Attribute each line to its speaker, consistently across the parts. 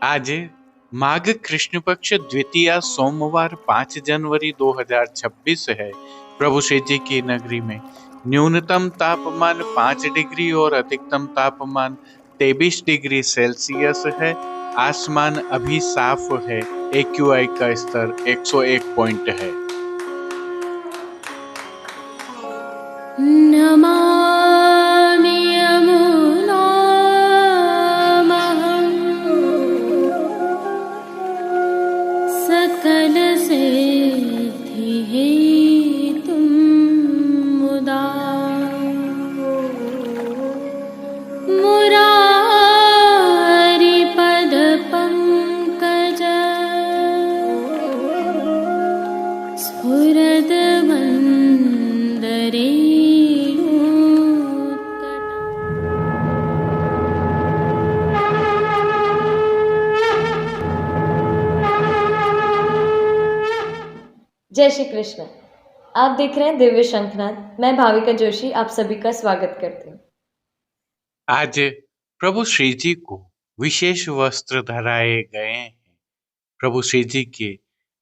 Speaker 1: आज माघ कृष्ण पक्ष द्वितीया सोमवार 5 जनवरी 2026 है। प्रभु श्री जी की नगरी में न्यूनतम तापमान 5 डिग्री और अधिकतम तापमान 23 डिग्री सेल्सियस है। आसमान अभी साफ है। AQI का स्तर 101 पॉइंट है।
Speaker 2: नमामि यमुनामहं सकलसिद्धिहेतुं मुदा मुरारिपदपङ्कज स्फुरद्वन्दरे
Speaker 3: जय श्री कृष्ण। आप देख रहे हैं दिव्य शंखनाद। मैं भाविका जोशी आप सभी का स्वागत करती हूँ।
Speaker 1: आज प्रभु श्री जी को विशेष वस्त्र धराए गए हैं। प्रभु श्री जी के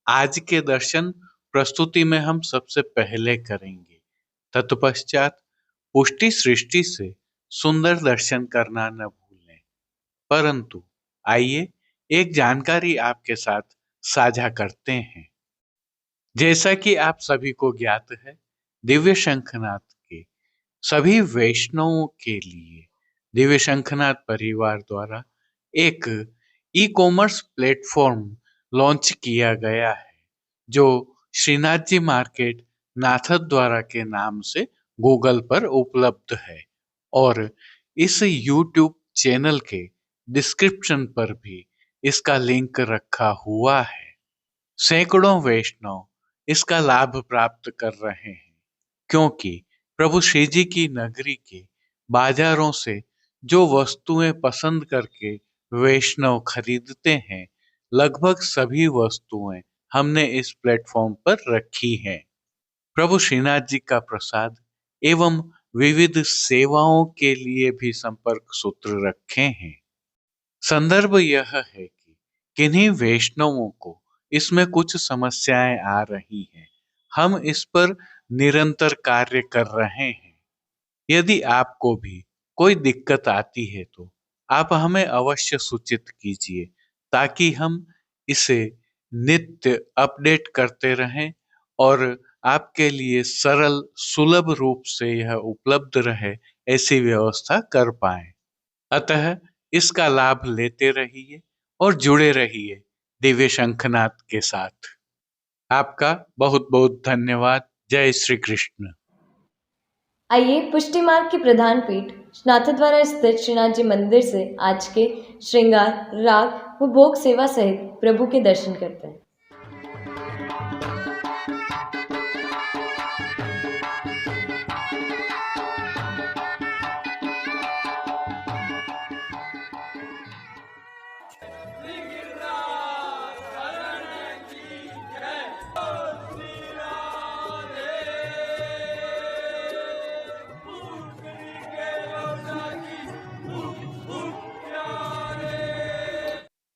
Speaker 1: आज के दर्शन प्रस्तुति में हम सबसे पहले करेंगे। तत्पश्चात पुष्टि सृष्टि से सुंदर दर्शन करना न भूलें। परंतु आइए एक जानकारी आपके साथ साझा करते हैं। जैसा कि आप सभी को ज्ञात है, दिव्य शंखनाद के सभी वैष्णवों के लिए दिव्य शंखनाद परिवार द्वारा एक ई-कॉमर्स प्लेटफॉर्म लॉन्च किया गया है, जो श्रीनाथ जी मार्केट नाथद्वारा के नाम से गूगल पर उपलब्ध है। और इस यूट्यूब चैनल के डिस्क्रिप्शन पर भी इसका लिंक रखा हुआ है। सैकड़ों वैष्णव इसका लाभ प्राप्त कर रहे हैं, क्योंकि प्रभु श्री जी की नगरी के बाजारों से जो वस्तुएं पसंद करके वैष्णव खरीदते हैं, लगभग सभी वस्तुएं हमने इस प्लेटफॉर्म पर रखी हैं। प्रभु श्रीनाथ जी का प्रसाद एवं विविध सेवाओं के लिए भी संपर्क सूत्र रखे हैं। संदर्भ यह है कि किन्हीं वैष्णवों को इसमें कुछ समस्याएं आ रही हैं। हम इस पर निरंतर कार्य कर रहे हैं। यदि आपको भी कोई दिक्कत आती है तो आप हमें अवश्य सूचित कीजिए, ताकि हम इसे नित्य अपडेट करते रहें और आपके लिए सरल सुलभ रूप से यह उपलब्ध रहे, ऐसी व्यवस्था कर पाएं। अतः इसका लाभ लेते रहिए और जुड़े रहिए दिव्य शंखनाद के साथ। आपका बहुत बहुत धन्यवाद। जय श्री कृष्ण।
Speaker 3: आइए पुष्टि मार्ग की प्रधान पीठ नाथद्वारा स्थित श्रीनाथ जी मंदिर से आज के श्रृंगार, राग व भोग सेवा सहित प्रभु के दर्शन करते हैं।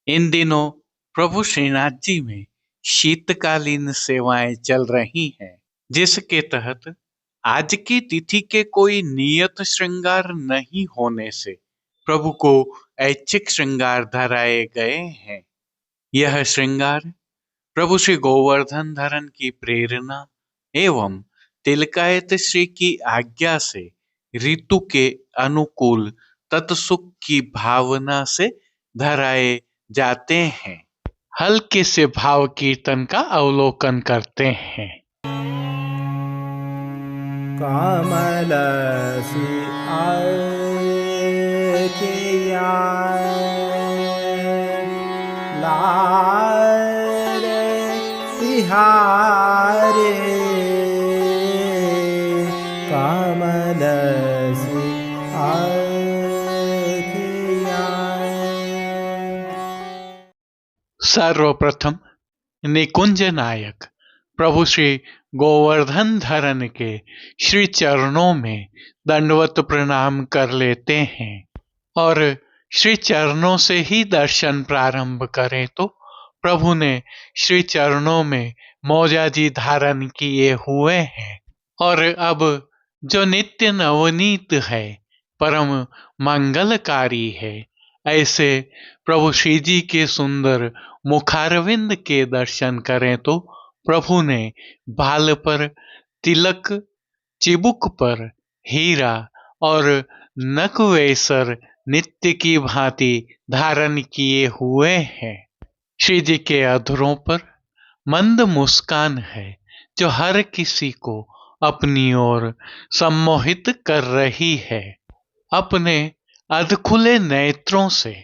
Speaker 1: इन दिनों प्रभु श्रीनाथ जी में शीतकालीन सेवाएं चल रही हैं, जिसके तहत आज की तिथि के कोई नियत श्रृंगार नहीं होने से प्रभु को ऐच्छिक श्रृंगार धराए गए हैं। यह श्रृंगार प्रभु श्री गोवर्धन धरन की प्रेरणा एवं तिलकायत श्री की आज्ञा से ऋतु के अनुकूल तत्सुख की भावना से धराए जाते हैं। हल्के से भाव कीर्तन का अवलोकन करते हैं।
Speaker 4: कमलसी आकिया लारे तिहारे कमलसी
Speaker 1: सर्वप्रथम निकुंज नायक प्रभु श्री गोवर्धन धरन के श्री चरणों में दंडवत प्रणाम कर लेते हैं और श्री चरणों से ही दर्शन प्रारंभ करें तो प्रभु ने श्री चरणों में मौजाजी धारण किए हुए हैं और अब जो नित्य नवनीत है, परम मंगलकारी है, ऐसे प्रभु श्री जी के सुंदर मुखारविंद के दर्शन करें तो प्रभु ने बाल पर तिलक, चिबुक पर हीरा और नकवेसर नित्य की भांति धारण किए हुए हैं। श्री जी के अधरों पर मंद मुस्कान है जो हर किसी को अपनी ओर सम्मोहित कर रही है। अपने अधखुले नेत्रों से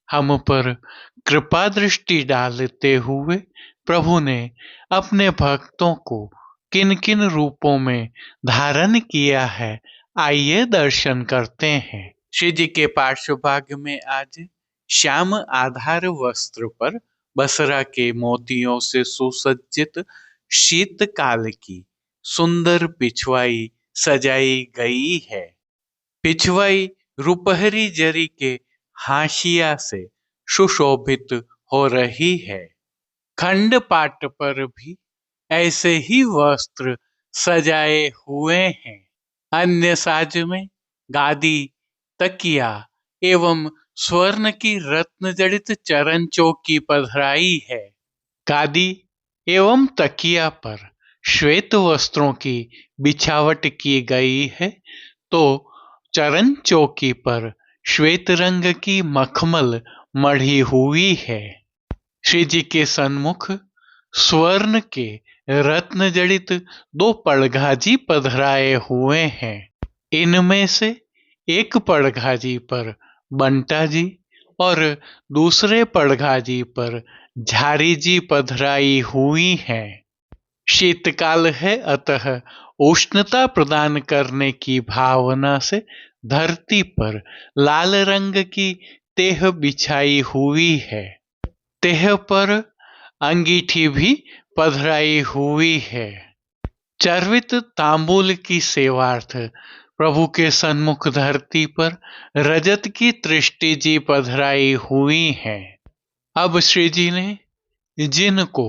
Speaker 1: हम पर कृपा दृष्टि डालते हुए प्रभु ने अपने भक्तों को किन किन रूपों में धारण किया है, आइए दर्शन करते हैं। श्री जी के पार्श्वभाग में आज श्याम आधार वस्त्र पर बसरा के मोतियों से सुसज्जित शीतकाल की सुंदर पिछवाई सजाई गई है। पिछवाई रुपहरी जरी के हाशिया से सुशोभित हो रही है। खंड पाट पर भी ऐसे ही वस्त्र सजाए हुए हैं। अन्य साज में गादी, तकिया एवं स्वर्ण की रत्न जड़ित चरण चौकी पधराई है। गादी एवं तकिया पर श्वेत वस्त्रों की बिछावट की गई है तो चरण चौकी पर श्वेत रंग की मखमल मढ़ी हुई है। श्री जी के सन्मुख स्वर्ण के रत्न जड़ित 2 पड़घाजी पधराए हुए हैं। इनमें से एक पड़घाजी पर बंटा जी और दूसरे पड़घाजी पर झारी जी पधराई हुई हैं। शीतकाल है, अतः उष्णता प्रदान करने की भावना से धरती पर लाल रंग की तेह बिछाई हुई है। तेह पर अंगीठी भी पधराई हुई है। चर्वित तांबूल की सेवार्थ प्रभु के सन्मुख धरती पर रजत की तृष्टि जी पधराई हुई है। अब श्री जी ने जिनको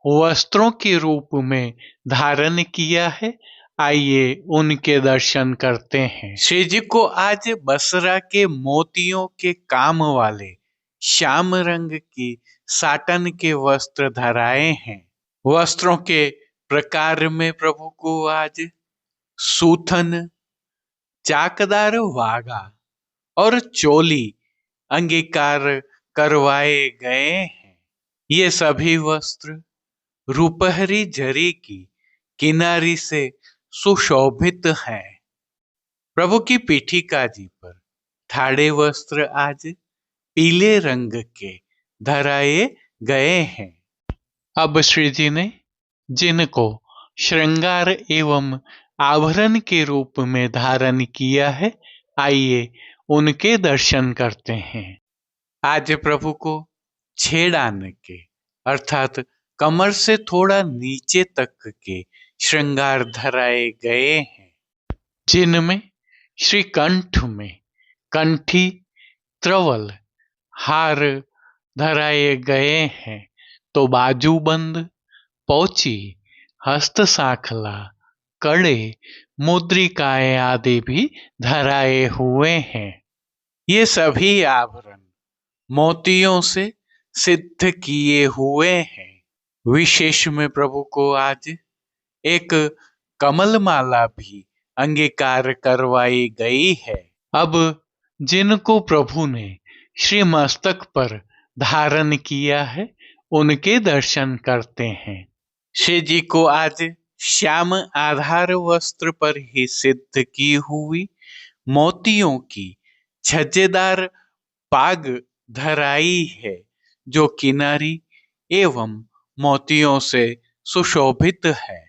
Speaker 1: वस्त्रों के रूप में धारण किया है, आइए उनके दर्शन करते हैं। श्री जी को आज बसरा के मोतियों के काम वाले श्याम रंग की साटन के वस्त्र धराए हैं। वस्त्रों के प्रकार में प्रभु को आज सूथन, चाकदार वागा और चोली अंगीकार करवाए गए हैं। ये सभी वस्त्र रुपहरी जरी की किनारी से सुशोभित हैं। प्रभु की पीठिका जी पर ठाड़े वस्त्र आज पीले रंग के धराए गए हैं। अब श्री जी ने जिनको श्रृंगार एवं आभरण के रूप में धारण किया है, आइए उनके दर्शन करते हैं। आज प्रभु को छेड़ान के अर्थात कमर से थोड़ा नीचे तक के श्रृंगार धराए गए हैं, जिनमें श्री कंठ में कंठी, त्रवल, हार धराए गए हैं तो बाजूबंद, पौची, हस्त साखला, कड़े, मुद्रिकाएं आदि भी धराए हुए हैं। ये सभी आभरण मोतियों से सिद्ध किए हुए हैं। विशेष में प्रभु को आज एक कमल माला भी अंगीकार करवाई गई है। अब जिनको प्रभु ने श्री मस्तक पर धारण किया है, उनके दर्शन करते हैं। श्री जी को आज श्याम आधार वस्त्र पर ही सिद्ध की हुई मोतियों की छज्जेदार पाग धराई है, जो किनारी एवं मोतियों से सुशोभित है।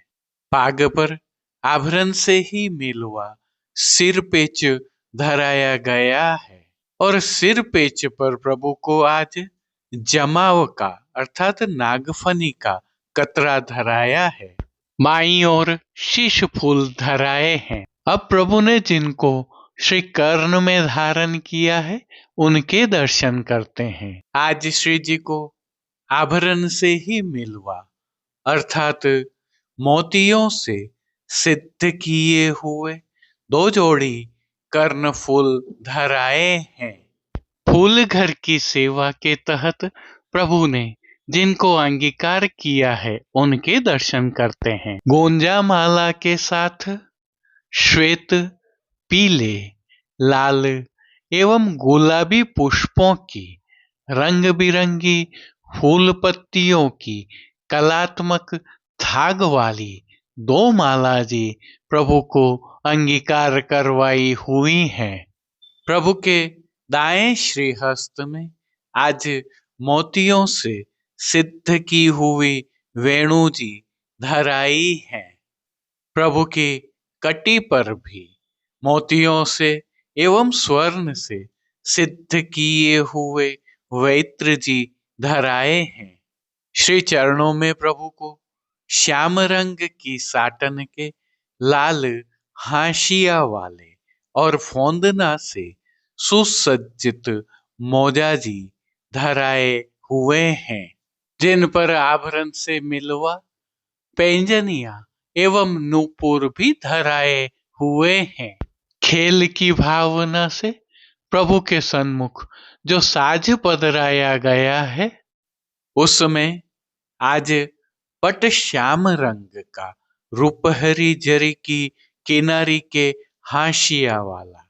Speaker 1: पाग पर आभरण से ही मिलवा सिर पेच धराया गया है और सिर पेच पर प्रभु को आज जमाव का अर्थात नागफनी का कतरा धराया है। माई और शीश फूल धराए हैं। अब प्रभु ने जिनको श्री कर्ण में धारण किया है उनके दर्शन करते हैं। आज श्री जी को आभरण से ही मिलवा अर्थात मोतियों से सिद्ध किए हुए 2 जोड़ी कर्ण फूल धराए हैं। फूल घर की सेवा के तहत प्रभु ने जिनको अंगीकार किया है उनके दर्शन करते हैं। गोंजा माला के साथ श्वेत, पीले, लाल एवं गुलाबी पुष्पों की रंग बिरंगी फूल पत्तियों की कलात्मक थाग वाली 2 माला जी प्रभु को अंगीकार करवाई हुई हैं। प्रभु के दाएं श्रीहस्त में आज मोतियों से सिद्ध की हुई वेणु जी धराई है। प्रभु की कटी पर भी मोतियों से एवं स्वर्ण से सिद्ध किए हुए वैत्र जी धराए हैं। श्री चरणों में प्रभु को श्याम रंग की साटन के लाल हाशिया वाले और फोंदना से सुसज्जित मोजा जी धराए हुए हैं, जिन पर आभरण से मिलवा पैंजनिया एवं नूपुर भी धराए हुए हैं। खेल की भावना से प्रभु के सन्मुख जो साज पधराया गया है उसमें आज पट श्याम रंग का रुपहरी जरी की किनारी के हाशिया वाला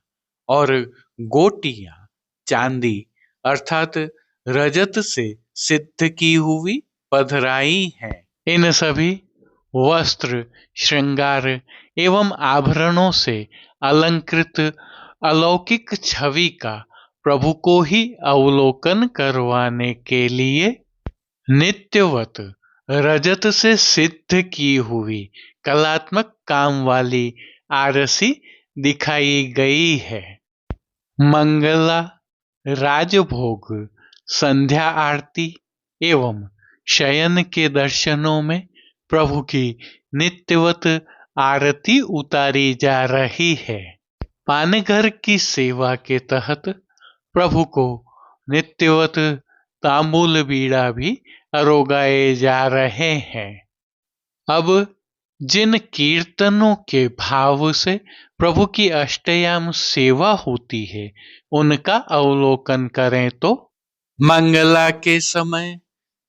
Speaker 1: और गोटियां चांदी अर्थात रजत से सिद्ध की हुई पधराई हैं। इन सभी वस्त्र, श्रृंगार एवं आभरणों से अलंकृत अलौकिक छवि का प्रभु को ही अवलोकन करवाने के लिए नित्यवत रजत से सिद्ध की हुई कलात्मक काम वाली आरसी दिखाई गई है। मंगला, राजभोग, संध्या आरती एवं शयन के दर्शनों में प्रभु की नित्यवत आरती उतारी जा रही है। पानघर की सेवा के तहत प्रभु को नित्यवत तांबूल बीड़ा भी अरोगाए जा रहे हैं। अब जिन कीर्तनों के भाव से प्रभु की अष्टयाम सेवा होती है उनका अवलोकन करें तो मंगला के समय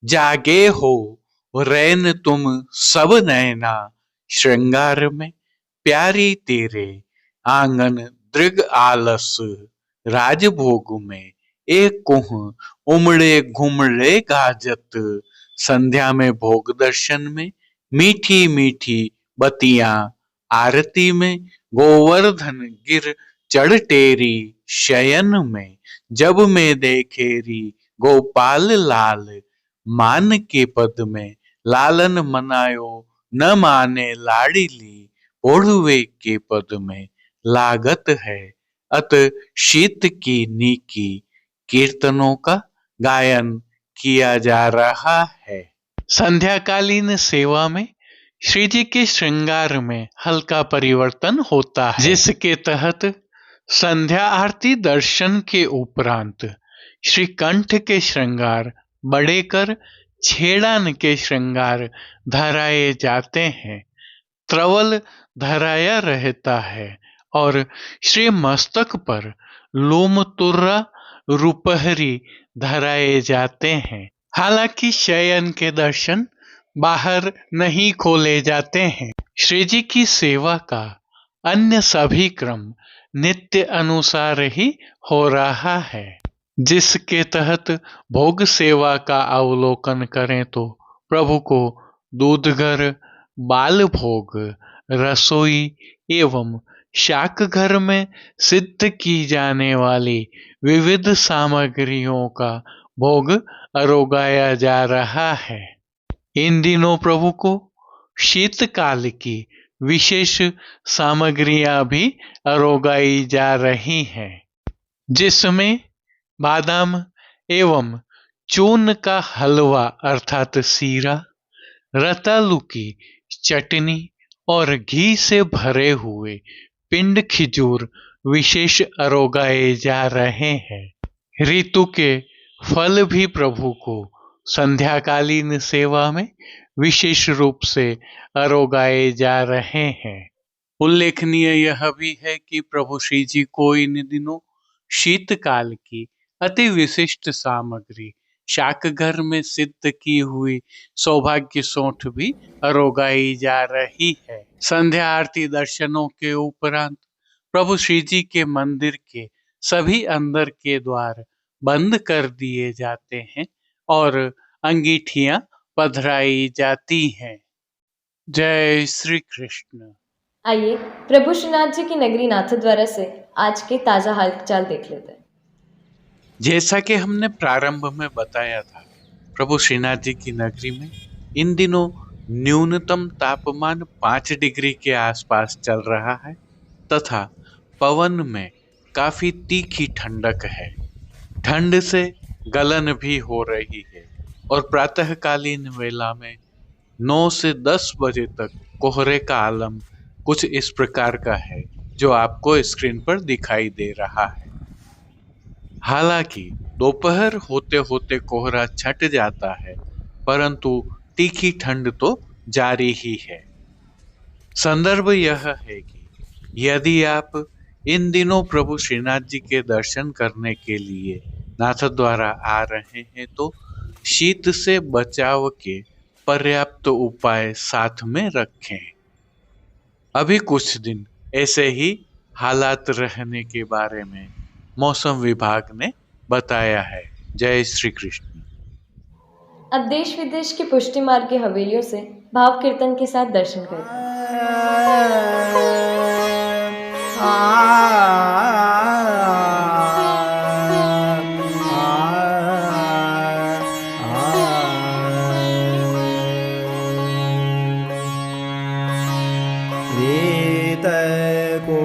Speaker 1: जागे हो रैन तुम सब नैना, श्रृंगार में प्यारी तेरे आंगन दृग आलस, राजभोग में एक कुह उमड़े घुमड़े गाजत, संध्या में भोग दर्शन में मीठी मीठी बतियां, आरती में गोवर्धन गिर चढ़ टेरी, शयन में जब में देखेरी गोपाल लाल, मान के पद में लालन मनायो न माने लाड़िली, ओढ़वे के पद में लागत है अत शीत की नीकी, कीर्तनों का गायन किया जा रहा है। संध्याकालीन सेवा में श्री जी के श्रृंगार में हल्का परिवर्तन होता है, जिसके तहत संध्या आरती दर्शन के उपरांत श्री कंठ के श्रृंगार बढ़ेकर छेड़ान के श्रृंगार धराए जाते हैं, त्रवल धराया रहता है और श्री मस्तक पर लोम तुर्रा रुपहरी धराए जाते हैं। हालांकि शयन के दर्शन बाहर नहीं खोले जाते हैं। श्री जी की सेवा का अन्य सभी क्रम नित्य अनुसार ही हो रहा है, जिसके तहत भोग सेवा का अवलोकन करें तो प्रभु को दूधघर, बाल भोग, रसोई एवं शाक घर में सिद्ध की जाने वाली विविध सामग्रियों का भोग अरोगाया जा रहा है। इन दिनों प्रभु को शीतकाल की विशेष सामग्रियां भी अरोगाई जा रही हैं, जिसमें बादाम एवं चून का हलवा अर्थात सीरा, रतालू की चटनी और घी से भरे हुए पिंड खिजूर विशेष अरोगाए जा रहे हैं। ऋतु के फल भी प्रभु को संध्याकालीन सेवा में विशेष रूप से अरोगाए जा रहे हैं। उल्लेखनीय यह भी है कि प्रभु श्री जी को इन दिनों शीतकाल की अति विशिष्ट सामग्री शाकघर में सिद्ध की हुई सौभाग्य सौंठ भी अरोगाई जा रही है। संध्या आरती दर्शनों के उपरांत प्रभु श्री जी के मंदिर के सभी अंदर के द्वार बंद कर दिए जाते हैं और अंगीठियां पधराई जाती हैं। जय श्री कृष्ण।
Speaker 3: आइए प्रभु श्रीनाथ जी की नगरी नाथद्वारा से आज के ताजा हालचाल देख लेते हैं।
Speaker 1: जैसा कि हमने प्रारंभ में बताया था, प्रभु श्रीनाथ जी की नगरी में इन दिनों न्यूनतम तापमान 5 डिग्री के आसपास चल रहा है तथा पवन में काफी तीखी ठंडक है। ठंड से गलन भी हो रही है और प्रातःकालीन वेला में 9 से 10 बजे तक कोहरे का आलम कुछ इस प्रकार का है जो आपको स्क्रीन पर दिखाई दे रहा है। हालांकि दोपहर होते होते कोहरा छट जाता है, परंतु तीखी ठंड तो जारी ही है। संदर्भ यह है कि यदि आप इन दिनों प्रभु श्रीनाथ जी के दर्शन करने के लिए नाथद्वारा आ रहे हैं तो शीत से बचाव के पर्याप्त उपाय साथ में रखें। अभी कुछ दिन ऐसे ही हालात रहने के बारे में मौसम विभाग ने बताया है। जय श्री कृष्ण।
Speaker 3: अब देश विदेश के पुष्टि मार्ग की हवेलियों से भाव कीर्तन के साथ दर्शन करते हैं।
Speaker 4: को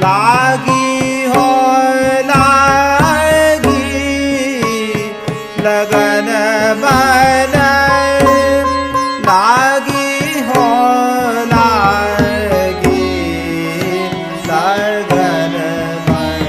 Speaker 4: लागी हो लागी लगन मन लागी हो लागी लगन मन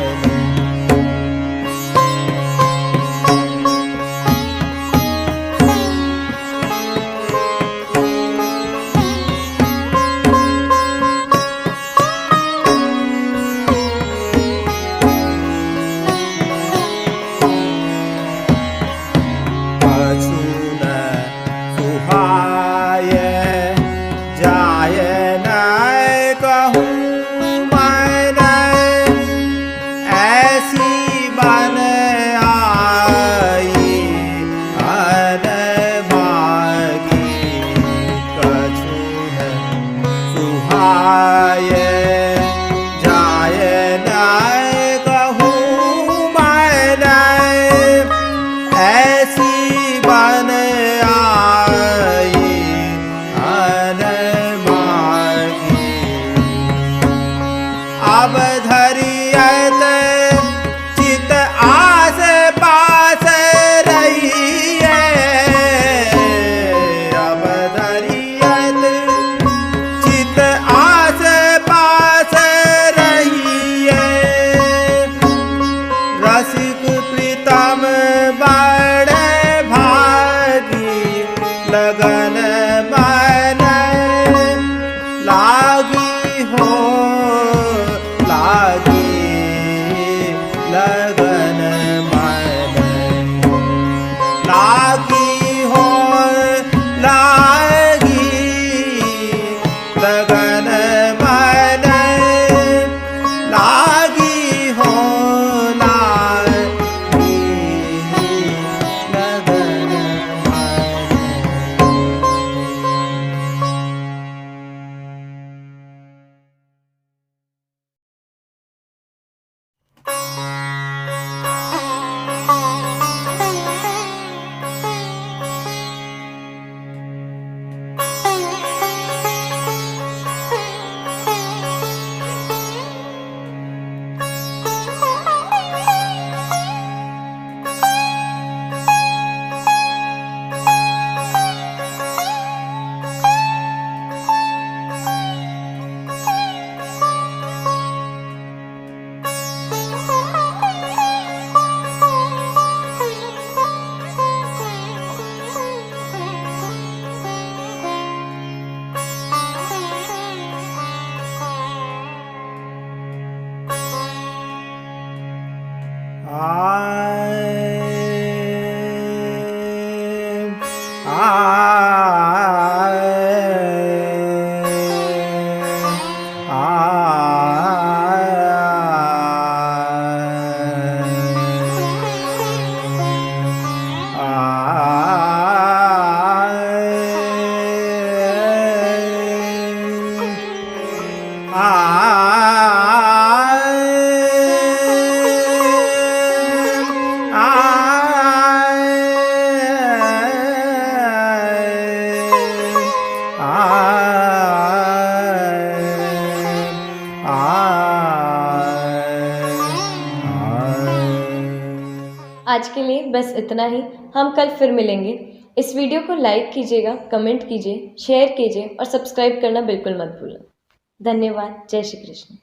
Speaker 4: अछून सुहाय जाय न कहूँ मन ऐसी बन आई अन मागी कछून सुहाय जाय न कहूँ मन ऐसी बन आई अन मागी अब धरियत चित आस पास रही है अब धरियत चित आस पास रही है रसिक प्रीतम बड़े भागी लगन मन लागी हो लागी लगन मन लागी हो लागी लगन मन लागी हो लागी लगन
Speaker 3: आज के लिए बस इतना ही। हम कल फिर मिलेंगे। इस वीडियो को लाइक कीजिएगा, कमेंट कीजिए, शेयर कीजिए और सब्सक्राइब करना बिल्कुल मत भूलें। धन्यवाद। जय श्री कृष्ण।